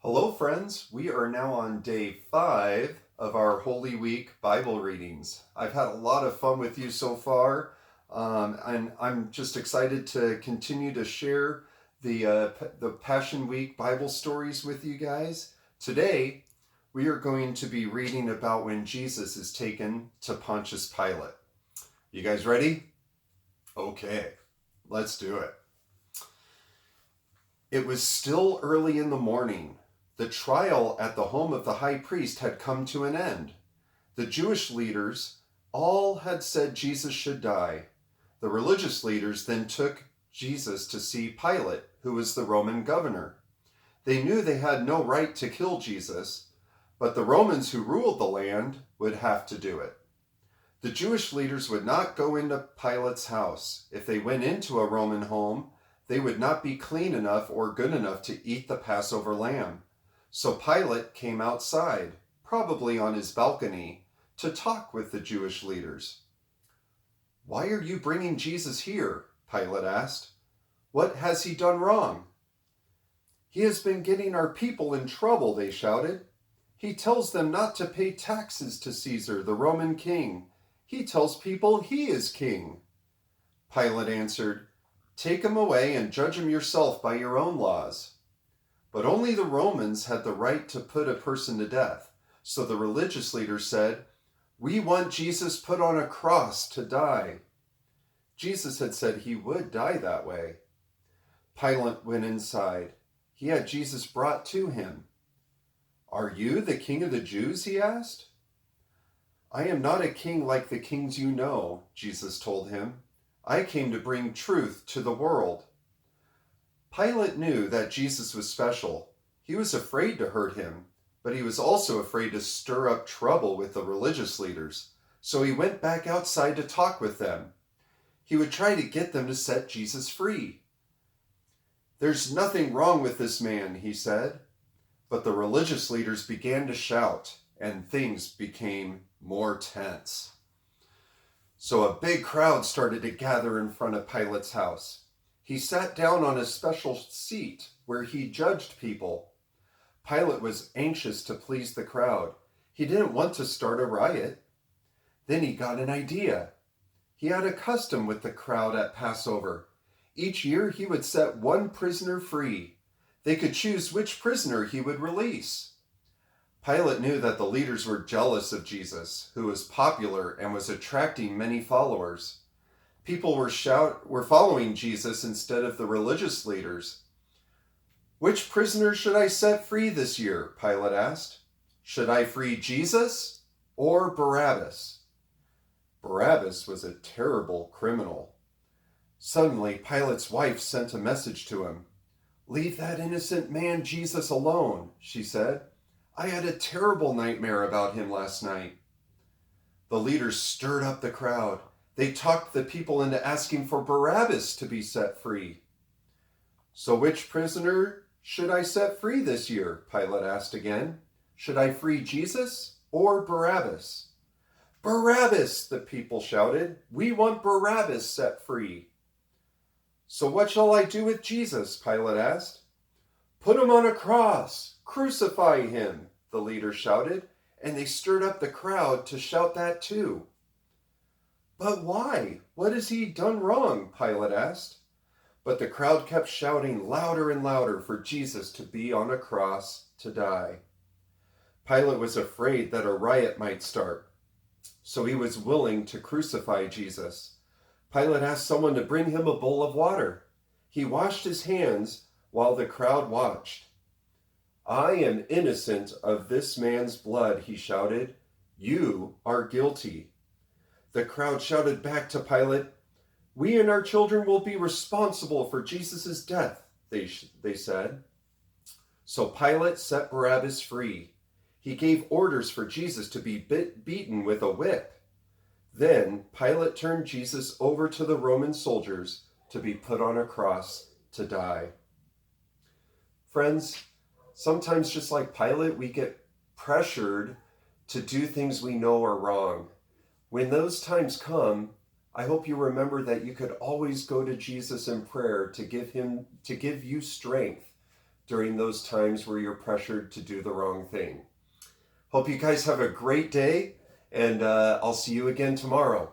Hello, friends. We are now on day 5 of our Holy Week Bible readings. I've had a lot of fun with you so far, and I'm just excited to continue to share the Passion Week Bible stories with you guys. Today, we are going to be reading about when Jesus is taken to Pontius Pilate. You guys ready? Okay, let's do it. It was still early in the morning. The trial at the home of the high priest had come to an end. The Jewish leaders all had said Jesus should die. The religious leaders then took Jesus to see Pilate, who was the Roman governor. They knew they had no right to kill Jesus, but the Romans who ruled the land would have to do it. The Jewish leaders would not go into Pilate's house. If they went into a Roman home, they would not be clean enough or good enough to eat the Passover lamb. So Pilate came outside, probably on his balcony, to talk with the Jewish leaders. "Why are you bringing Jesus here?" Pilate asked. "What has he done wrong?" "He has been getting our people in trouble," they shouted. "He tells them not to pay taxes to Caesar, the Roman king. He tells people he is king." Pilate answered, "Take him away and judge him yourself by your own laws." But only the Romans had the right to put a person to death. So the religious leaders said, "We want Jesus put on a cross to die." Jesus had said he would die that way. Pilate went inside. He had Jesus brought to him. "Are you the king of the Jews?" he asked. "I am not a king like the kings you know," Jesus told him. "I came to bring truth to the world." Pilate knew that Jesus was special. He was afraid to hurt him, but he was also afraid to stir up trouble with the religious leaders. So he went back outside to talk with them. He would try to get them to set Jesus free. "There's nothing wrong with this man," he said. But the religious leaders began to shout, and things became more tense. So a big crowd started to gather in front of Pilate's house. He sat down on a special seat where he judged people. Pilate was anxious to please the crowd. He didn't want to start a riot. Then he got an idea. He had a custom with the crowd at Passover. Each year he would set one prisoner free. They could choose which prisoner he would release. Pilate knew that the leaders were jealous of Jesus, who was popular and was attracting many followers. People were following Jesus instead of the religious leaders. "Which prisoner should I set free this year?" Pilate asked. "Should I free Jesus or Barabbas?" Barabbas was a terrible criminal. Suddenly, Pilate's wife sent a message to him. "Leave that innocent man Jesus alone," she said. "I had a terrible nightmare about him last night." The leaders stirred up the crowd. They talked the people into asking for Barabbas to be set free. "So which prisoner should I set free this year?" Pilate asked again. "Should I free Jesus or Barabbas?" "Barabbas!" the people shouted. "We want Barabbas set free." "So what shall I do with Jesus?" Pilate asked. "Put him on a cross! Crucify him!" the leaders shouted, and they stirred up the crowd to shout that too. "But why? What has he done wrong?" Pilate asked. But the crowd kept shouting louder and louder for Jesus to be on a cross to die. Pilate was afraid that a riot might start, so he was willing to crucify Jesus. Pilate asked someone to bring him a bowl of water. He washed his hands while the crowd watched. "I am innocent of this man's blood," he shouted. "You are guilty." The crowd shouted back to Pilate, "We and our children will be responsible for Jesus' death," they said. So Pilate set Barabbas free. He gave orders for Jesus to be beaten with a whip. Then Pilate turned Jesus over to the Roman soldiers to be put on a cross to die. Friends, sometimes just like Pilate, we get pressured to do things we know are wrong. When those times come, I hope you remember that you could always go to Jesus in prayer to give you strength during those times where you're pressured to do the wrong thing. Hope you guys have a great day, and I'll see you again tomorrow.